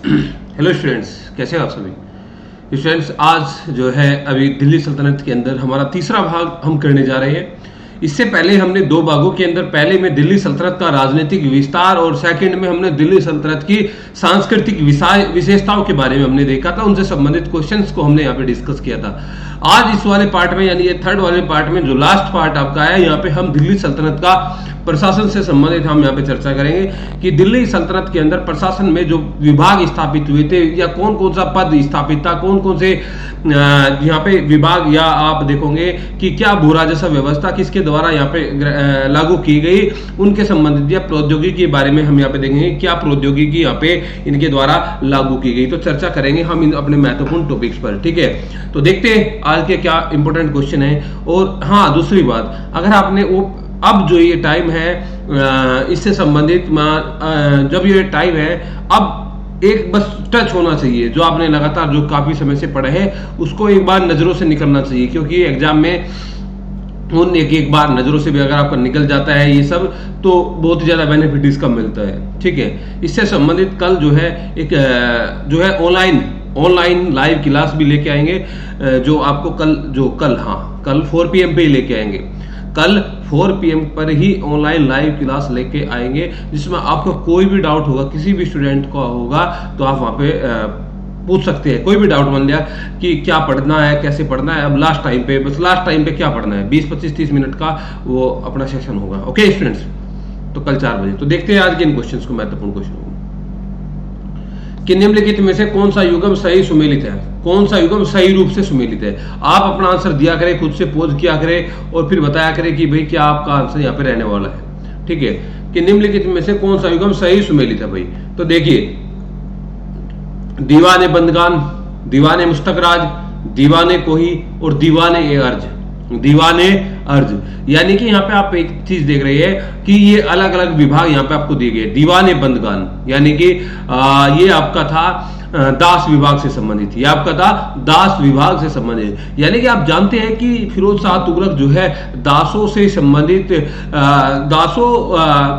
Hello students, कैसे हो आप सभी स्टूडेंट्स। आज जो है अभी दिल्ली सल्तनत के अंदर हमारा तीसरा भाग हम करने जा रहे हैं। इससे पहले हमने दो भागों के अंदर, पहले में दिल्ली सल्तनत का राजनीतिक विस्तार और सेकंड में हमने दिल्ली सल्तनत की सांस्कृतिक विशेषताओं के बारे में हमने देखा था, उनसे संबंधित क्वेश्चंस को हमने यहाँ पे डिस्कस किया था। आज इस वाले पार्ट में, यानी ये थर्ड वाले पार्ट में, जो लास्ट पार्ट आपका है, यहाँ पे हम दिल्ली सल्तनत का प्रशासन से संबंधित हम यहाँ पे चर्चा करेंगे कि दिल्ली सल्तनत के अंदर प्रशासन में जो विभाग स्थापित हुए थे या कौन कौन सा पद स्थापित था, कौन कौन से यहाँ पे विभाग, या आप देखोगे कि क्या भू राजस्व व्यवस्था किसके द्वारा यहाँ पे लागू की गई, उनके संबंधित या प्रौद्योगिकी के बारे में हम यहाँ पे देखेंगे क्या प्रौद्योगिकी यहाँ पे इनके द्वारा लागू की गई। तो चर्चा करेंगे हम इन अपने महत्वपूर्ण टॉपिक्स पर, ठीक है। तो देखते हैं आज के क्या इंपॉर्टेंट क्वेश्चन है। और हाँ, दूसरी बात, अगर आपने वो अब जो ये टाइम है इससे संबंधित जब ये टाइम है, अब एक बस टच होना चाहिए, जो आपने लगातार जो काफी समय से पढ़े हैं उसको एक बार नजरों से निकलना चाहिए, क्योंकि एग्जाम में उन एक बार नजरों से भी अगर आपका निकल जाता है ये सब, तो बहुत ही ज्यादा बेनिफिट इसका मिलता है, ठीक है। इससे संबंधित कल जो है एक जो है ऑनलाइन लाइव क्लास भी लेके आएंगे, जो आपको कल 4 PM पे ही लेके आएंगे। कल 4 PM पर ही ऑनलाइन लाइव क्लास लेके आएंगे, जिसमें आपको कोई भी डाउट होगा, किसी भी स्टूडेंट का होगा, तो आप वहाँ पे पूछ सकते हैं। कोई भी डाउट मान लिया कि क्या पढ़ना है, कैसे पढ़ना है, अब लास्ट टाइम पे क्या पढ़ना है, 20, 25, 30 मिनट का वो अपना सेशन होगा, ओके स्टूडेंट्स। तो कल 4 बजे। तो देखते हैं आज के इन क्वेश्चंस को, महत्वपूर्ण क्वेश्चन कि निम्नलिखित में से कौन सा युग्म सही सुमेलित है, कौन सा युग्म सही रूप से सुमेलित है। आप अपना आंसर दिया करें, खुद से पोज किया करें और फिर बताया करें कि भाई क्या आपका आंसर यहाँ पे रहने वाला है, ठीक है। कि निम्नलिखित में से कौन सा युग्म सही सुमेलित है भाई। तो देखिए, दीवाने बंदगान, दीवाने मुस्तकराज, दीवाने कोही और दीवाने अर्ज। दीवाने अर्ज यानी कि यहाँ पे आप एक चीज देख रहे हैं कि ये अलग अलग विभाग यहाँ पे आपको दिए गए। दीवाने बंदगान यानी कि ये आपका था दास विभाग से संबंधित, ये आपका था दास विभाग से संबंधित। यानी कि आप जानते हैं कि फिरोज शाह तुगलक जो है दासों से संबंधित, दासों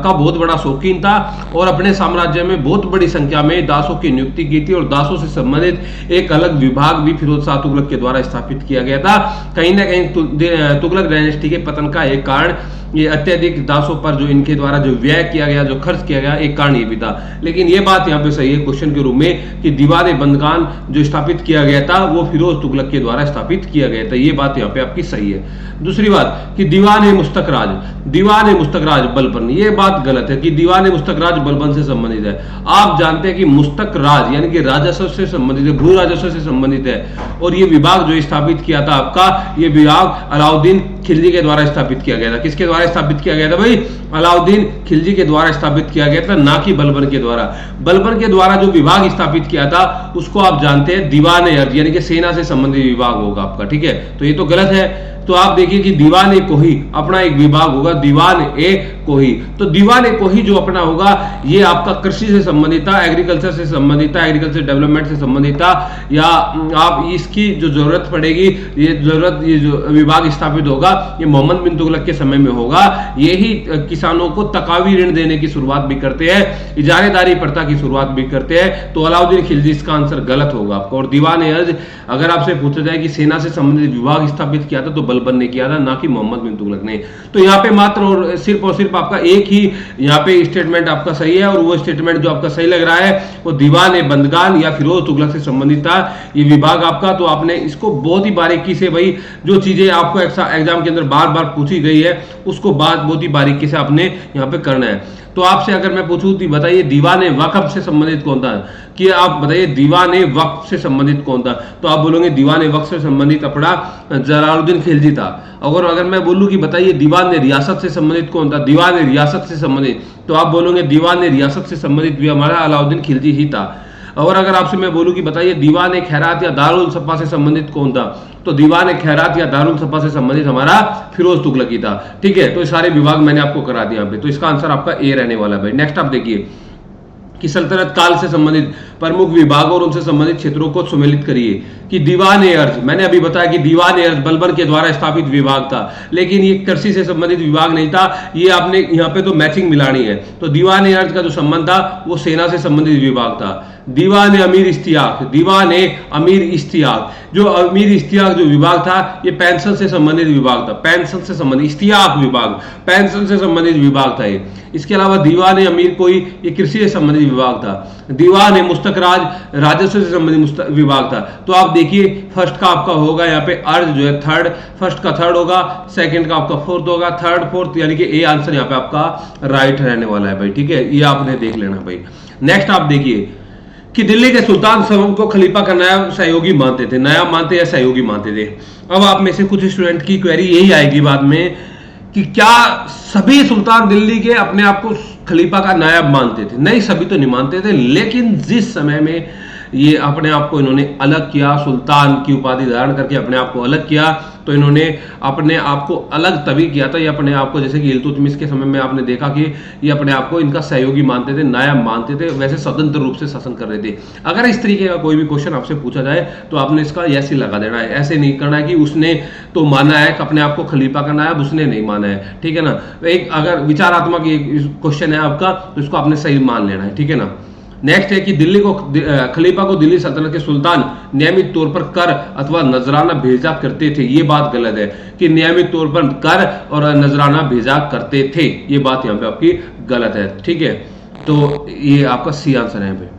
का बहुत बड़ा शौकीन था और अपने साम्राज्य में बहुत बड़ी संख्या में दासों की नियुक्ति की थी, और दासों से संबंधित एक अलग विभाग भी फिरोज शाह तुगलक के द्वारा स्थापित किया गया था। कहीं ना कहीं तुगलक डायनेस्टी के पतन का एक कारण ये अत्यधिक दासों पर जो इनके द्वारा जो व्यय किया गया, जो खर्च किया गया, एक कारण ये भी था। लेकिन ये बात यहाँ पे सही है क्वेश्चन के रूप में कि दीवाने बंदगान जो स्थापित किया गया था वो फिरोज तुगलक के द्वारा स्थापित किया गया था, ये बात यहाँ पे आपकी सही है। दूसरी बात कि दीवाने मुस्तकराज बलबन, ये बात गलत है कि दीवाने मुस्तकराज बलबन से संबंधित है। आप जानते हैं कि मुस्तकराज यानी कि राजस्व से संबंधित है, भू राजस्व से संबंधित है, और ये विभाग जो स्थापित किया था आपका, ये विभाग अलाउद्दीन खिलजी के द्वारा स्थापित किया गया था। किसके द्वारा स्थापित किया गया था भाई? अलाउद्दीन खिलजी के द्वारा स्थापित किया गया था, ना कि बलबन के द्वारा। बलबन के द्वारा जो विभाग स्थापित किया था उसको आप जानते हैं दीवाने अर्ज यानी कि सेना से संबंधित विभाग होगा आपका, ठीक है। तो ये तो गलत है। तो आप देखिए कि दीवान ए कोही अपना एक विभाग होगा, दीवान ए कोही। तो दीवान ए कोही जो अपना होगा ये आपका कृषि से संबंधित था, एग्रीकल्चर से संबंधित था, एग्रीकल्चर डेवलपमेंट से संबंधित था, या आप इसकी जो जरूरत पड़ेगी, ये जो विभाग स्थापित होगा ये मोहम्मद बिन तुगलक के समय में होगा। यही किसानों को तकावी ऋण देने की शुरुआत भी करते हैं, इजारेदारी प्रथा की शुरुआत भी करते हैं। तो अलाउद्दीन खिलजी इसका आंसर गलत होगा आपका। और दीवान ए अर्ज अगर आपसे पूछा जाए कि सेना से संबंधित विभाग स्थापित किया था तो बलबन ने किया था, ना कि मोहम्मद बिन तुगलक ने। तो यहाँ पे मात्र और सिर्फ आपका एक ही यहाँ पे स्टेटमेंट आपका सही है, और वो स्टेटमेंट जो आपका सही लग रहा है वो दीवान ए बंदगान या फिरोज तुगलक से संबंधित था ये विभाग आपका। तो आपने इसको बहुत ही बारीकी से, भाई जो चीजें आपको एग्जाम के अंदर बार बार पूछी गई है उसको बहुत ही बारीकी से आपने यहाँ पे करना है। तो आपसे अगर मैं पूछूं तो बताइए दीवाने वक्फ से संबंधित कौन था, कि आप बताइए दीवाने वक्फ से संबंधित कौन था, तो आप बोलोगे दीवाने वक्फ से संबंधित अपना जलालुद्दीन खिलजी था। अगर मैं बोलूं कि बताइए दीवान रियासत से संबंधित कौन था, दीवान रियासत से संबंधित, तो आप बोलोगे दीवान रियासत से संबंधित भी हमारा अलाउद्दीन खिलजी ही था। और अगर आपसे मैं बोलूं कि बताइए दीवान खैरात या दारुल सफा से संबंधित कौन था, तो दीवान खैरात या दारुल सफा से संबंधित हमारा फिरोज तुगलक ही था, ठीक है। तो ये सारे विभाग मैंने आपको करा दिया यहाँ पे, तो इसका आंसर आपका ए रहने वाला है भाई। नेक्स्ट आप देखिए कि सल्तनत काल से संबंधित प्रमुख विभागों और उनसे संबंधित क्षेत्रों को सुमेलित करिए। कि दीवान ए अर्ज, मैंने अभी बताया कि दीवान ए अर्ज बलबन के द्वारा स्थापित विभाग था, लेकिन ये कृषि से संबंधित विभाग नहीं था। ये आपने यहाँ पे तो मैचिंग मिलानी है। तो दीवान ए अर्ज का जो संबंध था वो सेना से संबंधित विभाग था। दीवान अमीर इश्तियाक, दीवान अमीर इश्तियाक, जो अमीर इश्तियाक जो विभाग था ये पेंशन से संबंधित विभाग था। पेंशन से संबंधित, इश्तियाक विभाग पेंशन से संबंधित विभाग था ये। इसके अलावा दीवान अमीर कोई ये कृषि से संबंधित विभाग था। दीवान मुस्तक राज राजस्व से संबंधित विभाग था। तो आप देखिए फर्स्ट का आपका होगा यहाँ पे अर्ज जो है थर्ड, फर्स्ट का थर्ड होगा, सेकंड का आपका फोर्थ होगा, थर्ड फोर्थ, यानी कि ए आंसर यहाँ पे आपका राइट रहने वाला है भाई। ठीक है, ये आपने देख लेना भाई। नेक्स्ट आप देखिए कि दिल्ली के सुल्तान सलमान को खलीफा का नायब सहयोगी मानते थे, नायब मानते या सहयोगी मानते थे। अब आप में से कुछ स्टूडेंट की क्वेरी यही आएगी बाद में कि क्या सभी सुल्तान दिल्ली के अपने आप को खलीफा का नायब मानते थे? नहीं, सभी तो नहीं मानते थे, लेकिन जिस समय में ये अपने आप को इन्होंने अलग किया, सुल्तान की उपाधि धारण करके अपने आप को अलग किया, तो इन्होंने अपने आप को अलग तभी किया था। ये अपने आप को, जैसे कि इल्तुतमिश के समय में आपने देखा कि ये अपने आप को इनका सहयोगी मानते थे, नायब मानते थे, वैसे स्वतंत्र रूप से शासन कर रहे थे। अगर इस तरीके का कोई भी क्वेश्चन आपसे पूछा जाए तो आपने इसका यस ही लगा देना है। ऐसे नहीं करना है कि उसने तो माना है अपने आप को खलीफा का नायब, उसने नहीं माना है। ठीक है ना, एक अगर विचारात्मक क्वेश्चन है आपका तो इसको आपने सही मान लेना है। ठीक है ना। नेक्स्ट है कि दिल्ली को खलीफा को दिल्ली सल्तनत के सुल्तान नियमित तौर पर कर अथवा नजराना भेजा करते थे। ये बात गलत है कि नियमित तौर पर कर और नजराना भेजा करते थे, ये बात यहाँ पे आपकी गलत है। ठीक है, तो ये आपका सी आंसर है।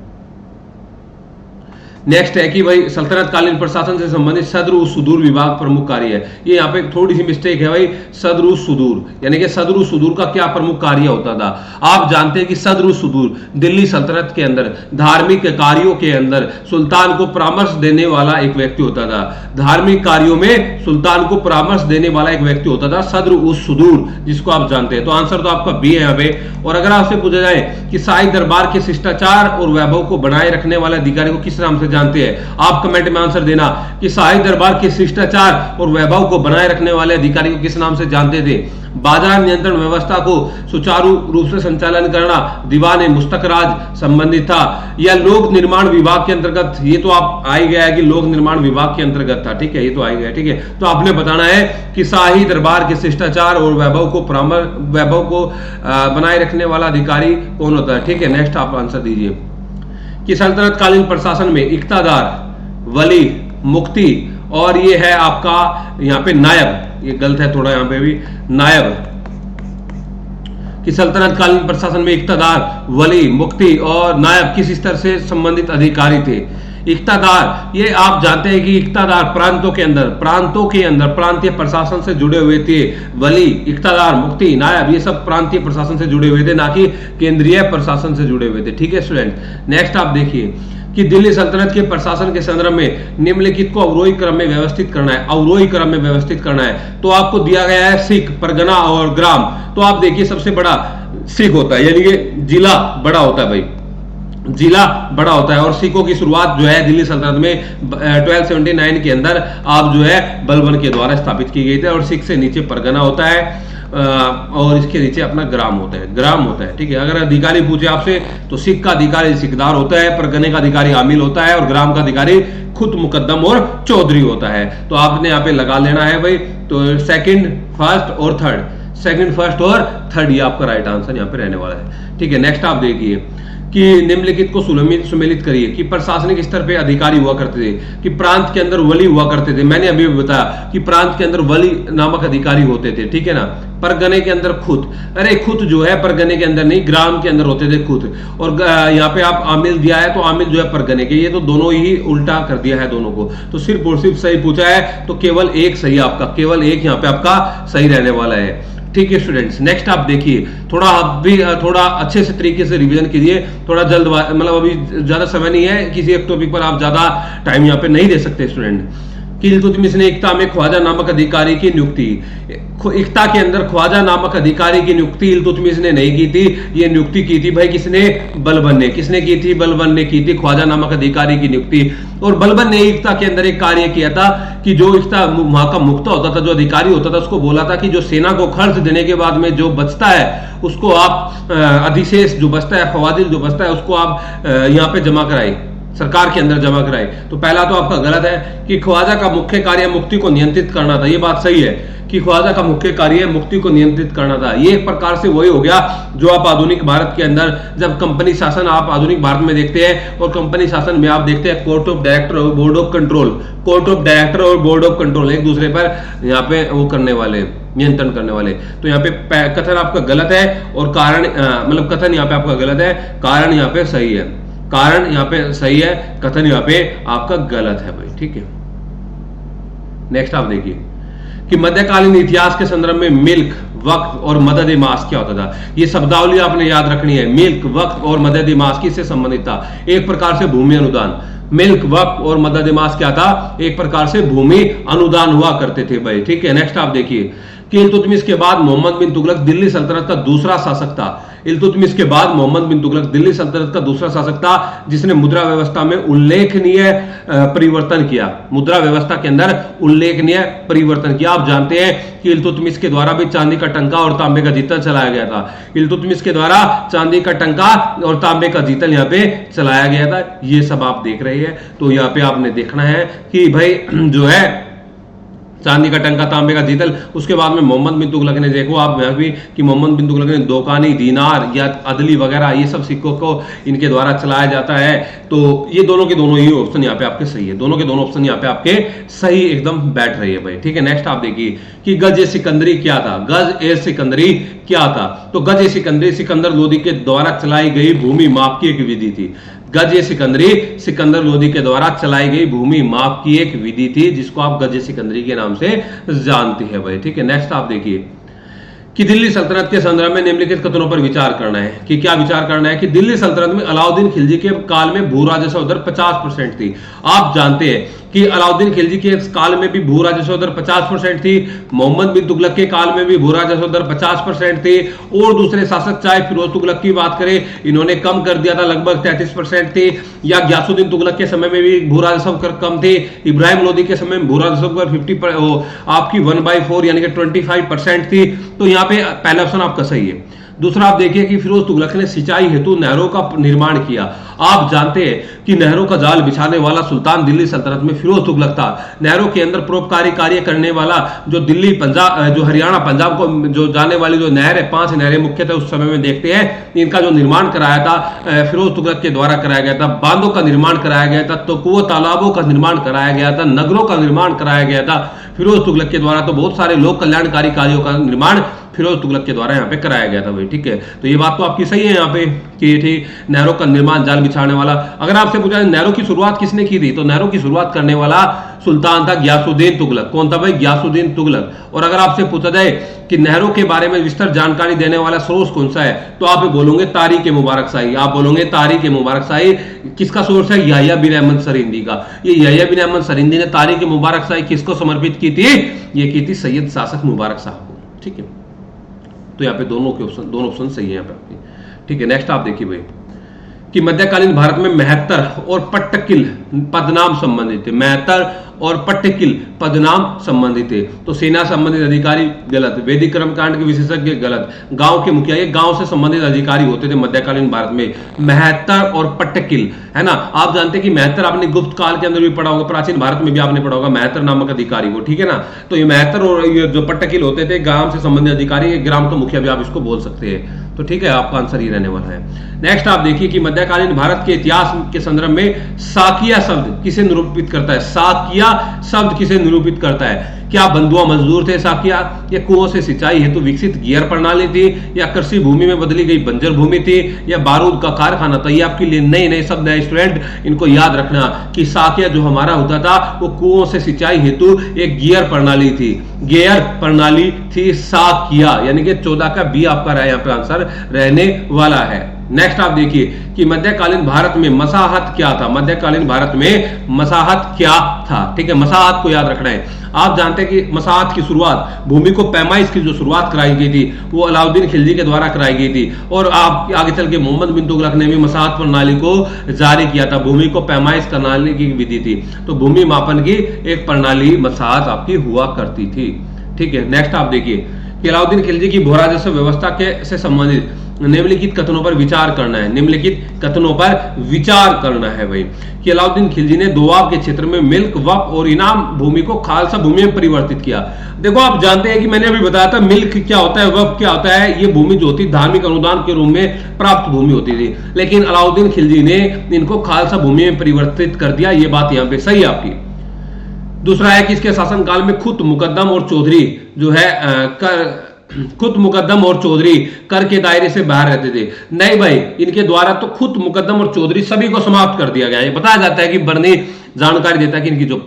नेक्स्ट है कि भाई सल्तनत कालीन प्रशासन से संबंधित सदर सुदूर विभाग प्रमुख कार्य है। ये यहाँ पे थोड़ी सी मिस्टेक है भाई, सदर सुदूर, यानी कि सदर सुदूर का क्या प्रमुख कार्य होता था? आप जानते हैं कि सदर सुदूर दिल्ली सल्तनत के अंदर धार्मिक कार्यों के अंदर सुल्तान को परामर्श देने वाला एक व्यक्ति होता था। धार्मिक कार्यों में सुल्तान को परामर्श देने वाला एक व्यक्ति होता था, सदर सुदूर, जिसको आप जानते हैं। तो आंसर तो आपका बी है यहाँ पे। और अगर आपसे पूछा जाए कि शाही दरबार के शिष्टाचार और वैभव को बनाए रखने वाले अधिकारी को किस नाम से जानते हैं, आप कमेंट में आंसर देना कि शाही दरबार के शिष्टाचार और वैभव को बनाए रखने वाले अधिकारी को किस नाम से जानते थे? बाजार नियंत्रण व्यवस्था को सुचारू रूप से संचालन करना दीवान मुस्तक राज संबंधित था, या लोक निर्माण विभाग के अंतर्गत? ये तो आप आ ही गया है कि लोक निर्माण विभाग के अंतर्गत था। ठीक है, ये तो आ ही गया। ठीक है, तो आपने बताना है कि शाही दरबार के शिष्टाचार और वैभव को बनाए रखने वाला अधिकारी कौन होता है। ठीक है, नेक्स्ट आप आंसर दीजिए कि सल्तनत कालीन प्रशासन में इक्तादार, वली, मुफ्ती और ये है आपका यहाँ पे नायब, ये गलत है थोड़ा यहाँ पे भी, नायब, कि सल्तनत कालीन प्रशासन में इक्तादार, वली, मुफ्ती और नायब किस स्तर से संबंधित अधिकारी थे? इक्तादार, ये आप जानते हैं कि इक्तादार प्रांतों के अंदर प्रांतीय प्रशासन से जुड़े हुए थे। वली, इक्तादार, मुफ्ती, नायब ये सब प्रांतीय प्रशासन से जुड़े हुए थे, ना कि केंद्रीय प्रशासन से जुड़े हुए थे। ठीक है स्टूडेंट, नेक्स्ट आप देखिए कि दिल्ली सल्तनत के प्रशासन के संदर्भ में निम्नलिखित को अवरोही क्रम में व्यवस्थित करना है। अवरोही क्रम में व्यवस्थित करना है तो आपको दिया गया है सिख, परगना और ग्राम। तो आप देखिए सबसे बड़ा सिख होता है, यानी कि जिला बड़ा होता है भाई, जिला बड़ा होता है। और सिखों की शुरुआत जो है दिल्ली सल्तनत में 1279 के अंदर आप जो है बलबन के द्वारा स्थापित की गई थी। और सिख से नीचे परगना होता है और इसके नीचे अपना ग्राम होता है। ठीक है, अगर अधिकारी पूछे आपसे तो सिख का अधिकारी सिकदार होता है, परगने का अधिकारी आमिल होता है और ग्राम का अधिकारी खुद मुकद्दम और चौधरी होता है। तो आपने यहाँ पे लगा लेना है भाई, तो सेकंड, फर्स्ट और थर्ड ये आपका राइट आंसर यहाँ पे रहने वाला है। ठीक है, नेक्स्ट आप देखिए कि निम्नलिखित को सुमेलित करिए कि प्रशासनिक स्तर पे अधिकारी हुआ करते थे, कि प्रांत के अंदर वली हुआ करते थे। मैंने अभी बताया कि प्रांत के अंदर वली नामक अधिकारी होते थे। ठीक है ना, परगने के अंदर खुद, अरे खुद जो है परगने के अंदर नहीं, ग्राम के अंदर होते थे खुद। और यहाँ पे आप आमिल दिया है तो आमिल जो है परगने के, ये तो दोनों ही उल्टा कर दिया है दोनों को। तो सिर्फ और सिर्फ सही पूछा है तो केवल एक सही आपका, केवल एक यहाँ पे आपका सही रहने वाला है। ठीक है स्टूडेंट्स, नेक्स्ट आप देखिए, थोड़ा अच्छे से तरीके से रिवीजन कीजिए, थोड़ा जल्द, मतलब अभी ज्यादा समय नहीं है, किसी एक टॉपिक पर आप ज्यादा टाइम यहाँ पे नहीं दे सकते स्टूडेंट। कि इल्तुतमिश ने इक्ता में ख्वाजा नामक अधिकारी की नियुक्ति, इक्ता के अंदर ख्वाजा नामक अधिकारी की नियुक्ति इल्तुतमिश ने नहीं की थी, ये नियुक्ति की थी भाई किसने? बलबन ने। किसने की थी? बलबन ने की थी ख्वाजा नामक अधिकारी की नियुक्ति। और बलबन ने इक्ता के अंदर एक कार्य किया था कि जो इक्ता वहां का मुख्ता होता था, जो अधिकारी होता था, उसको बोला था कि जो सेना को खर्च देने के बाद में जो बचता है उसको आप अधिशेष जो बचता है, फवादिल जो बचता है उसको आप यहाँ पे जमा कराए। सरकार के अंदर जमा कराए। तो पहला तो आपका गलत है कि ख्वाजा का मुख्य कार्य मुक्ति को नियंत्रित करना था। ये बात सही है कि ख्वाजा का मुख्य कार्य मुक्ति को नियंत्रित करना था। ये एक प्रकार से वही हो गया जो आप आधुनिक भारत के अंदर जब कंपनी शासन आप आधुनिक भारत में देखते हैं, और कंपनी शासन में आप देखते हैं कोर्ट ऑफ डायरेक्टर और board of control, court of director और बोर्ड ऑफ कंट्रोल एक दूसरे पर यहाँ पे वो करने वाले, नियंत्रण करने वाले। तो यहाँ पे कथन आपका गलत है और कारण मतलब कथन यहाँ पे आपका गलत है, कारण यहाँ पे सही है, कारण यहाँ पे सही है, कथन यहाँ पे आपका गलत है भाई, ठीक है। नेक्स्ट आप देखिए कि मध्यकालीन इतिहास के संदर्भ में मिल्क, वक्त और मदद मास क्या होता था। ये शब्दावली आपने याद रखनी है। मिल्क, वक्त और मदद मास किससे संबंधित था? एक प्रकार से भूमि अनुदान। मिल्क, वक्त और मदद मास क्या था? एक प्रकार से भूमि अनुदान हुआ करते थे भाई, ठीक है। नेक्स्ट आप देखिए कि इल्तुतमिश के बाद मोहम्मद बिन तुगलक दिल्ली सल्तनत का दूसरा शासक था। इल्तुतमिश के बाद मोहम्मद बिन तुगलक दिल्ली सल्तनत का दूसरा शासक था जिसने मुद्रा व्यवस्था में उल्लेखनीय परिवर्तन किया। मुद्रा व्यवस्था के अंदर उल्लेखनीय परिवर्तन किया। आप जानते हैं कि इल्तुतमिश के द्वारा भी चांदी का टंका और तांबे का जीतल चलाया गया था। इल्तुतमिश के द्वारा चांदी का टंका और तांबे का जीतल यहाँ पे चलाया गया था। ये सब आप देख रहे हैं, तो यहाँ पे आपने देखना है कि भाई जो है चांदी का टंका, तांबे का जीतल। उसके बाद में मोहम्मद बिन तुगलक ने, देखो आप यहाँ भी कि मोहम्मद बिन तुगलक ने दोकानी, दीनार या अदली वगैरह ये सब सिक्कों को इनके द्वारा चलाया जाता है। तो ये दोनों के दोनों ही ऑप्शन यहाँ पे आपके सही है, दोनों के दोनों ऑप्शन यहाँ पे आपके सही एकदम बैठ रही है भाई, ठीक है। नेक्स्ट आप देखिए कि गज ए सिकंदरी क्या था। गज ए सिकंदरी क्या था? तो गज ए सिकंदरी सिकंदर लोदी के द्वारा चलाई गई भूमि माप की एक विधि थी। गज ए सिकंदरी सिकंदर लोदी के द्वारा चलाई गई भूमि माप की एक विधि थी जिसको आप गज ए सिकंदरी के नाम से जानते हैं भाई, ठीक है। नेक्स्ट आप देखिए कि दिल्ली सल्तनत के संदर्भ में निम्नलिखित कथनों पर विचार करना है। कि क्या विचार करना है? कि दिल्ली सल्तनत में अलाउद्दीन खिलजी के काल में भू राजस्व दर 50% थी। आप जानते हैं कि अलाउद्दीन खिलजी के काल में भी भू राजस्व दर 50% थी। मोहम्मद बिन तुगलक के काल में भी भू राजस्व दर 50% थी। और दूसरे शासक चाहे फिरोज तुगलक की बात करें, इन्होंने कम कर दिया था, लगभग 33% थी। या गयासुद्दीन तुगलक के समय में भी भू राजस्व कम थे। इब्राहिम लोदी के समय में भू राजस्व कर 50 आपकी 1/4 यानी कि 25% थी। तो यहाँ पे पहला ऑप्शन आपका सही है। दूसरा आप देखिए कि फिरोज तुगलक ने सिंचाई हेतु नहरों का निर्माण किया। आप जानते हैं कि नहरों का जाल बिछाने वाला सुल्तान दिल्ली सल्तनत में फिरोज तुगलक था। नहरों के अंदर परोपकारी कार्य करने वाला जो दिल्ली पंजाब, जो हरियाणा पंजाब को जो जाने वाली जो नहर है, 5 नहरें मुख्यतः उस समय में देखते हैं, इनका जो निर्माण कराया था फिरोज तुगलक के द्वारा कराया गया था। बांधों का निर्माण कराया गया था, तो कुओं तालाबों का निर्माण कराया गया था, नगरों का निर्माण कराया गया था फिरोज तुगलक के द्वारा। तो बहुत सारे लोक कल्याणकारी कार्यों का निर्माण फिरोज तुगलक के द्वारा यहाँ पे कराया गया था भाई, ठीक है। तो ये बात तो आपकी सही है यहाँ पे कि ठीक नहरों का निर्माण, जाल बिछाने वाला। अगर आपसे पूछा नहरों की शुरुआत किसने की थी, तो नहरों की शुरुआत करने वाला सुल्तान था गयासुद्दीन तुगलक। कौन था भाई? गयासुद्दीन तुगलक। और अगर आपसे पूछा जाए कि नहरों के बारे में विस्तृत जानकारी देने वाला सोर्स कौन सा है, तो आप बोलोगे तारीख मुबारक शाही। आप बोलोगे तारीख मुबारक शाही। किसका सोर्स है? याह्या बिन अहमद सरिंदी का। ये याह्या बिन अहमद सरिंदी ने तारीख मुबारक शाही किसको समर्पित की थी? ये की थी सैयद शासक मुबारक साहब को, ठीक है। तो यहाँ पे दोनों ऑप्शन सही है यहाँ पे आपके, ठीक है। नेक्स्ट आप देखिए भाई कि मध्यकालीन भारत में मेहतर और पट्टकिल पदनाम संबंधित थे। मेहतर और पट्टकिल पदनाम संबंधित थे। तो सेना संबंधित अधिकारी गलत, वैदिक कर्मकांड के विशेषज्ञ गलत, गांव के मुखिया, ये गांव से संबंधित अधिकारी होते थे मध्यकालीन भारत में, मेहतर और पट्टकिल, है ना। आप जानते हैं कि मेहतर आपने गुप्त काल के अंदर भी पढ़ा होगा, प्राचीन भारत में भी आपने पढ़ा होगा मेहतर नामक अधिकारी को, ठीक है ना। तो ये मेहतर और ये जो पट्टकिल होते थे गांव से संबंधित अधिकारी, ग्राम का मुखिया भी आप इसको बोल सकते हैं। तो ठीक है, आपका आंसर ये रहने वाला है। नेक्स्ट आप देखिए कि मध्यकालीन भारत के इतिहास के संदर्भ में साकिया शब्द किसे निरूपित करता है? साकिया शब्द किसे निरूपित करता है? क्या बंधुआ मजदूर थे साकिया, या कुओं से सिंचाई हेतु विकसित गियर प्रणाली थी, या कृषि भूमि में बदली गई बंजर भूमि थी, या बारूद का कारखाना था? ये आपके लिए नए नए शब्द है स्टूडेंट, इनको याद रखना कि साकिया जो हमारा होता था वो कुओं से सिंचाई हेतु एक गियर प्रणाली थी, गियर प्रणाली थी साकिया, यानी कि 14 का बी आपका यहाँ पे आंसर रहने वाला है। नेक्स्ट आप देखिए कि मध्यकालीन भारत में मसाहत क्या था? मध्यकालीन भारत में मसाहत क्या था? ठीक है, मसाहत को याद रखना है। आप जानते हैं कि मसाहत की शुरुआत, भूमि को पैमाइश की जो शुरुआत कराई गई थी वो अलाउद्दीन खिलजी के द्वारा कराई गई थी, और आप आगे चल के मोहम्मद बिन तुगलक ने भी मसाहत प्रणाली को जारी किया था। भूमि को पैमाइश करने की विधि थी, तो भूमि मापन की एक प्रणाली मसाहत आपकी हुआ करती थी। ठीक है, नेक्स्ट आप देखिए कि अलाउद्दीन खिलजी की भू राजस्व व्यवस्था के से संबंधित निम्नलिखित कथनों पर विचार करना है। निम्नलिखित कथनों पर विचार करना है भाई कि अलाउद्दीन खिलजी ने दोआब के क्षेत्र में मिल्क, वक्फ और इनाम भूमि को खालसा भूमि में परिवर्तित किया। देखो आप जानते हैं कि मैंने अभी बताया था मिल्क क्या होता है, वक्फ क्या होता है। ये भूमि जो होती धार्मिक अनुदान के रूप में प्राप्त भूमि होती थी, लेकिन अलाउद्दीन खिलजी ने इनको खालसा भूमि में परिवर्तित कर दिया। ये बात यहाँ पे सही है आपकी। दूसरा है कि इसके शासनकाल में खुद मुकद्दम और चौधरी जो है खुद मुकद्दम और चौधरी कर के दायरे से बाहर रहते थे। नहीं भाई, इनके द्वारा तो खुद मुकद्दम और चौधरी सभी को समाप्त कर दिया गया है। बताया जाता है कि बर्नी जानकारी देता है कि इनकी जो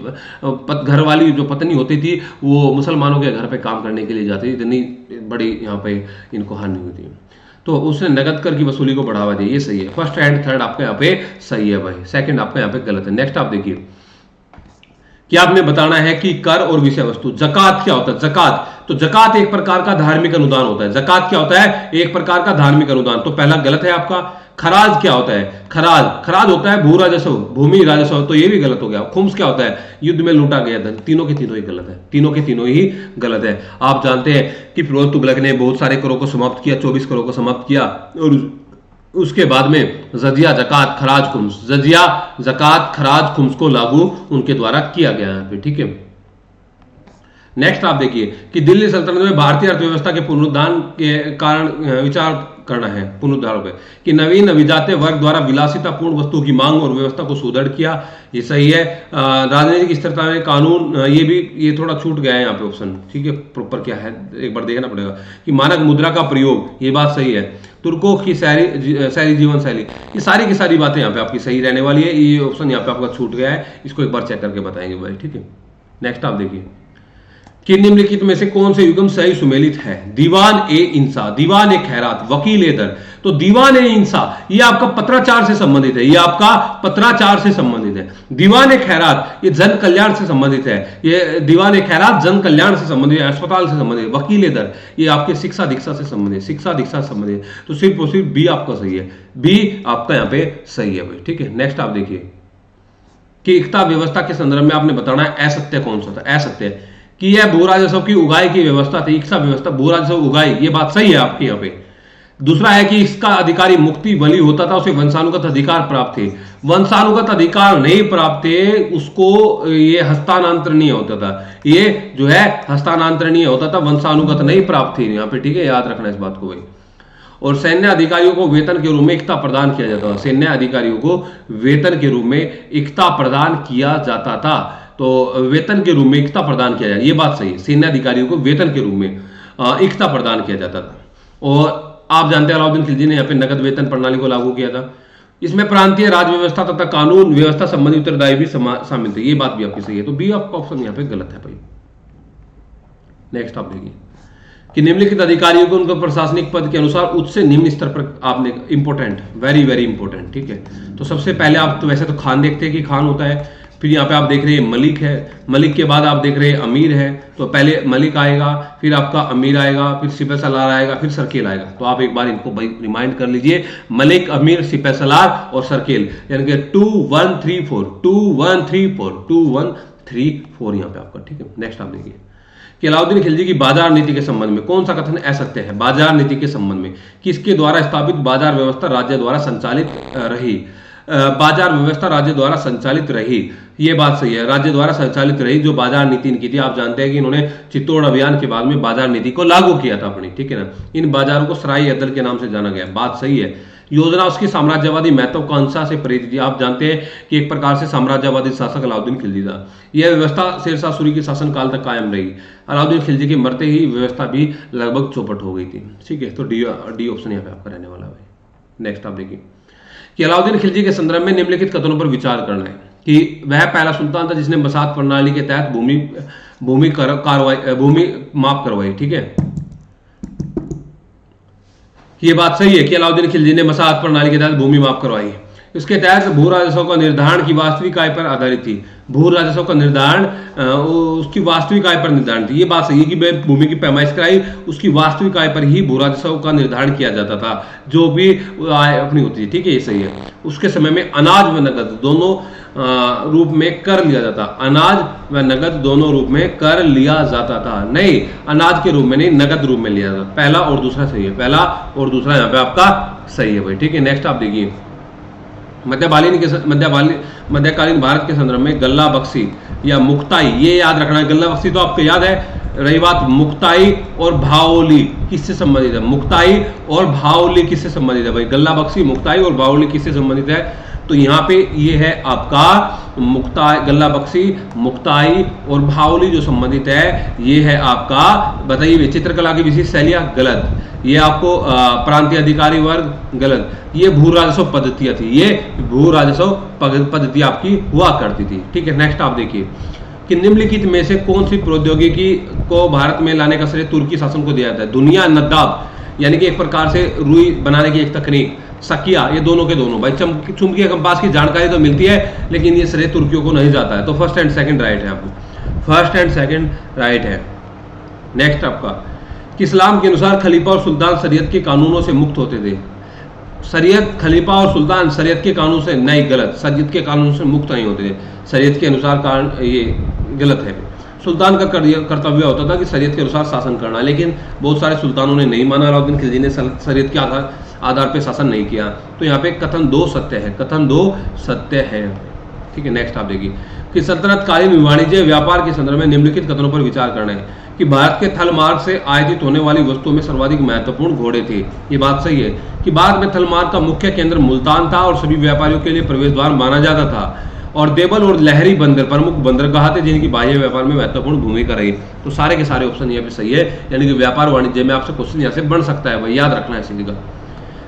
घर वाली जो पत्नी होती थी वो मुसलमानों के घर पे काम करने के लिए जाती थी। इतनी बड़ी यहाँ पे इनको हानि हुई थी, तो उसने नगद कर की वसूली को बढ़ावा दिया। ये सही है। फर्स्ट एंड थर्ड आपका यहाँ पे सही है भाई, सेकंड आपका यहाँ पे गलत है। नेक्स्ट आप देखिए कि आपने बताना है कि कर और विषय वस्तु। जकात क्या होता है? जकात, तो जकात एक प्रकार का धार्मिक अनुदान होता है। जकात क्या होता है? एक प्रकार का धार्मिक अनुदान। तो पहला गलत है आपका। खराज क्या होता है? खराज, खराज होता है भू राजस्व, भूमि राजस्व, तो ये भी गलत हो गया। खुम्स क्या होता है? युद्ध में लूटा गया धन। तीनों के तीनों ही गलत है, तीनों के तीनों ही गलत है। आप जानते हैं कि फिरोज तुगलक ने बहुत सारे करों को समाप्त किया, 24 करों को समाप्त किया, और उसके बाद में जजिया, जकात, खराज, खुम्स, जजिया, जकात, खराज, खुम्स को लागू उनके द्वारा किया गया यहाँ पे, ठीक है। नेक्स्ट आप देखिए कि दिल्ली सल्तनत में भारतीय अर्थव्यवस्था के पुनरुद्धार के कारण विचार करना है। पुनरुद्धार पे कि नवीन विजातीय वर्ग द्वारा विलासितापूर्ण वस्तुओं की मांग और व्यवस्था को सुदृढ़ किया। ये सही है। राजनीतिक स्थिरता में कानून, ये थोड़ा छूट गया है यहाँ पे ऑप्शन, ठीक है। प्रॉपर क्या है एक बार देखना पड़ेगा कि मानक मुद्रा का प्रयोग, ये बात सही है। तुर्कों की शैली, जीवन शैली, ये सारी की सारी बातें यहाँ पे आपकी सही रहने वाली है। ये ऑप्शन यहाँ पे आपका छूट गया है, इसको एक बार चेक करके बताएंगे भाई, ठीक है। नेक्स्ट आप देखिए कि निम्नलिखित में से कौन से युग्म सही सुमेलित है? दीवान ए इंसा, दीवान ए खैरात, वकील ए दर। तो दीवान ए इंसा ये आपका पत्राचार से संबंधित है, ये आपका पत्राचार से संबंधित है। दीवान ए खैरात ये जन कल्याण से संबंधित है, ये दीवान ए खैरात जन कल्याण से संबंधित है, अस्पताल से संबंधित है। वकील ए दर ये आपके शिक्षा दीक्षा से संबंधित, शिक्षा दीक्षा से संबंधित। तो सिर्फ और सिर्फ बी आपका सही है, बी आपका यहाँ पे सही है भाई, ठीक है। नेक्स्ट आप देखिए कि एकता व्यवस्था के संदर्भ में आपने बताना है असत्य कौन सा था। असत्य कि यह भू राजस्व की उगाई की व्यवस्था थी। इक्सा व्यवस्था, भू राजस्व उगाई, ये बात सही है आपके यहाँ पे। दूसरा है कि इसका अधिकारी मुक्ति बलि होता था, उसे वंशानुगत अधिकार प्राप्त थे। वंशानुगत अधिकार नहीं प्राप्त थे, उसको ये हस्तांतरणीय होता था। ये जो है हस्तांतरणीय होता था, वंशानुगत नहीं प्राप्त थी यहाँ पे, ठीक है। याद रखना इस बात को भाई। और सैन्य अधिकारियों को वेतन के रूप में एकता प्रदान किया जाता था। सैन्य अधिकारियों को वेतन के रूप में एकता प्रदान किया जाता था, तो वेतन के रूप में एकता प्रदान किया जाए, ये बात सही है। सेना अधिकारियों को वेतन के रूप में एकता प्रदान किया जाता था। और आप जानते हैं अलाउद्दीन खिलजी ने यहाँ पे नगद वेतन प्रणाली को लागू किया था। इसमें प्रांतीय राज व्यवस्था तथा कानून व्यवस्था संबंधी उत्तरदायी भी शामिल थे, ये बात भी आपकी सही है। तो बी आपका ऑप्शन यहाँ पे गलत है भाई। नेक्स्ट आप देखिए कि निम्नलिखित अधिकारियों को उनके प्रशासनिक पद के अनुसार उच्च से निम्न स्तर पर आपने, इंपॉर्टेंट, वेरी वेरी इंपॉर्टेंट, ठीक है। तो सबसे पहले आप तो वैसे तो खान देखते हैं कि खान होता है, फिर यहाँ पे आप देख रहे हैं मलिक है, मलिक के बाद आप देख रहे हैं अमीर है। तो पहले मलिक आएगा, फिर आपका अमीर आएगा, फिर सिपह सलार आएगा, फिर सरकेल आएगा। तो आप एक बार इनको रिमाइंड कर लीजिए, मलिक, अमीर, सिपह सलार और सरकेल, यानी कि 2 1 3 4 2 1 3 4 2 1 3 4 यहाँ पे आपका, ठीक है। नेक्स्ट आप देखिए कि अलाउद्दीन खिलजी की बाजार नीति के संबंध में कौन सा कथन असत्य है? बाजार नीति के संबंध में किसके द्वारा स्थापित बाजार व्यवस्था राज्य द्वारा संचालित रही? बाजार व्यवस्था राज्य द्वारा संचालित रही, ये बात सही है। राज्य द्वारा संचालित रही जो बाजार नीति इनकी थी। आप जानते हैं कि इन्होंने चित्तौड़ अभियान के बाद में बाजार नीति को लागू किया था अपनी, ठीक है ना। इन बाजारों को सराय अदल के नाम से जाना गया, बात सही है। योजना उसकी साम्राज्यवादी महत्वाकांक्षा से प्रेरित थी। आप जानते हैं कि एक प्रकार से साम्राज्यवादी शासक अलाउद्दीन खिलजी था। यह व्यवस्था शेरशाह सूरी के शासन काल तक कायम रही। अलाउद्दीन खिलजी के मरते ही व्यवस्था भी लगभग चौपट हो गई थी, ठीक है। तो डी ऑप्शन यहाँ पे आपका रहने वाला है। नेक्स्ट आप देखिए कि अलाउद्दीन खिलजी के संदर्भ में निम्नलिखित कथनों पर विचार करना है कि वह पहला सुल्तान था जिसने बसात प्रणाली के तहत भूमि माफ करवाई, ठीक है। ये बात सही है कि अलाउद्दीन खिलजी ने बसात प्रणाली के तहत भूमि माफ करवाई। इसके तहत भू राजस्व का निर्धारण की वास्तविक आय पर आधारित थी। भू राजस्व का निर्धारण उसकी वास्तविक आय पर निर्धारण थी। ये बात सही है कि भूमि की पैमाइश कराई, उसकी वास्तविक आय पर ही भू राजस्व का निर्धारण किया जाता था, जो भी आय अपनी होती थी। ठीक है, ये सही है। उसके समय में अनाज व नकद दोनों रूप में कर लिया जाता। अनाज व नगद दोनों रूप में कर लिया जाता था। नहीं, अनाज के रूप में नहीं, नगद रूप में लिया जाता। पहला और दूसरा सही है, पहला और दूसरा यहाँ पे आपका सही है भाई। ठीक है, नेक्स्ट आप देखिए, मध्यकालीन भारत के संदर्भ में गल्ला बख्शी या मुक्ताई, ये याद रखना है। गल्ला बख्शी तो आपको याद है। रही बात मुक्ताई और भावोली किससे संबंधित है? मुक्ताई और भावोली किससे संबंधित है भाई? गल्ला बख्शी, मुक्ताई और भावोली किससे संबंधित है? तो यहाँ पे ये है आपका मुक्ताई, गल्ला बख्शी, मुक्ताई और भावोली जो संबंधित है, ये है आपका, बताइए, चित्रकला की विशेष शैलियां, गलत। ये आपको प्रांतीय अधिकारी वर्ग, गलत। ये भू राजस्व पद्धतियां थी, ये भू राजस्व पद्धति आपकी हुआ करती थी। ठीक है, नेक्स्ट आप देखिए कि निम्नलिखित में से कौन सी प्रौद्योगिकी को भारत में लाने का श्रेय तुर्की शासन को दिया जाता है? दुनिया नद्दाब, यानी कि एक प्रकार से रुई बनाने की एक तकनीक, सकिया, ये दोनों के दोनों भाई। चुंबकीय कंपास की जानकारी तो मिलती है, लेकिन ये श्रेय तुर्कियों को नहीं जाता है। तो फर्स्ट एंड सेकंड राइट है आपको, फर्स्ट एंड सेकंड राइट है। नेक्स्ट आपका कि इस्लाम के अनुसार खलीफा और सुल्तान शरीयत के कानूनों से मुक्त होते थे। शरीयत, खलीफा और सुल्तान शरीयत के कानून से नहीं, गलत। शरीयत के कानून से मुक्त नहीं होते थे। शरीयत के अनुसार कारण, ये गलत है। सुल्तान का कर्तव्य होता था कि शरीयत के अनुसार शासन करना, लेकिन बहुत सारे सुल्तानों ने नहीं माना। अलाउद्दीन खिलजी ने शरीयत के आधार पे शासन नहीं किया। तो यहाँ पे कथन 2 सत्य है, कथन 2 सत्य है। ठीक है, नेक्स्ट आप देखिए कि सल्तनतकालीन वाणिज्य व्यापार के संदर्भ में निम्नलिखित कथनों पर विचार करना है कि भारत के थल मार्ग से आयातित होने वाली वस्तुओं में सर्वाधिक महत्वपूर्ण घोड़े थे। ये बात सही है कि भारत में थल मार्ग का मुख्य केंद्र मुल्तान था और सभी व्यापारियों के लिए प्रवेश द्वार माना जाता था। और देवल और लहरी बंदर प्रमुख बंदरगाह थे जिनकी बाह्य व्यापार में महत्वपूर्ण भूमिका रही। तो सारे के सारे ऑप्शन यहाँ पे सही है, यानी कि व्यापार वाणिज्य में आपसे क्वेश्चन यहाँ से बन सकता है भाई, याद रखना है इसी का।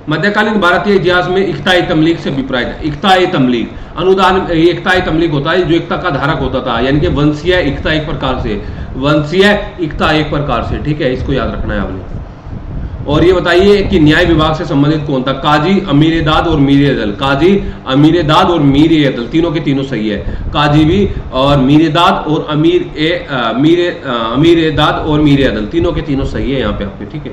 मध्यकालीन भारतीय इतिहास में इक्ताई तमलीग से विपरीत है। इक्ताई तमलीग अनुदान, इक्ताई तमलीग होता है जो एकता का धारक होता था, यानी कि वंशीय एकता एक प्रकार से, वंशीय एकता एक प्रकार से। ठीक है, इसको याद रखना है आपने। और ये बताइए कि न्याय विभाग से संबंधित कौन था? काजी, अमीर दाद और मीर अदल। काजी, अमीर दाद और मीर अदल, तीनों के तीनों सही है। काजी भी और मीर दाद और अमीर दाद और मीर अदल, तीनों के तीनों सही है यहाँ पे आपके। ठीक है,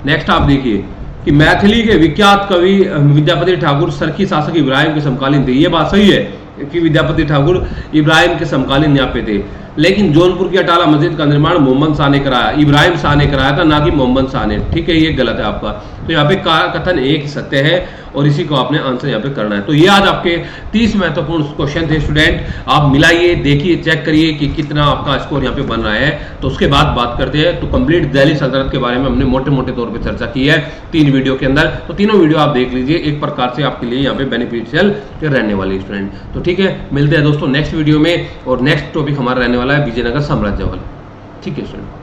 नेक्स्ट आप देखिए कि मैथिली के विख्यात कवि विद्यापति ठाकुर सरखी शासक इब्राहिम के समकालीन थे। ये बात सही है कि विद्यापति ठाकुर इब्राहिम के समकालीन यहाँ पे थे, लेकिन जौनपुर की अटाला मस्जिद का निर्माण मोहम्मद शाह ने कराया, इब्राहिम शाह ने कराया था, ना कि मोहम्मद शाह ने। ठीक है, ये गलत है आपका। तो यहाँ पे कथन 1 सत्य है और इसी को आपने आंसर यहाँ पे करना है। तो ये आज आपके 30 महत्वपूर्ण क्वेश्चन थे स्टूडेंट। आप मिलाइए, देखिए, चेक करिए कि कितना आपका स्कोर यहाँ पे बन रहा है। तो उसके बाद बात करते हैं। तो कंप्लीट दिल्ली सल्तनत के बारे में हमने मोटे मोटे तौर पर चर्चा की है 3 वीडियो के अंदर। तो तीनों वीडियो आप देख लीजिए, एक प्रकार से आपके लिए यहाँ पे बेनिफिशियल रहने वाले स्टूडेंट। तो ठीक है, मिलते हैं दोस्तों नेक्स्ट वीडियो में, और नेक्स्ट टॉपिक हमारा रहने वाला है विजयनगर साम्राज्य वाला। ठीक है स्टूडेंट।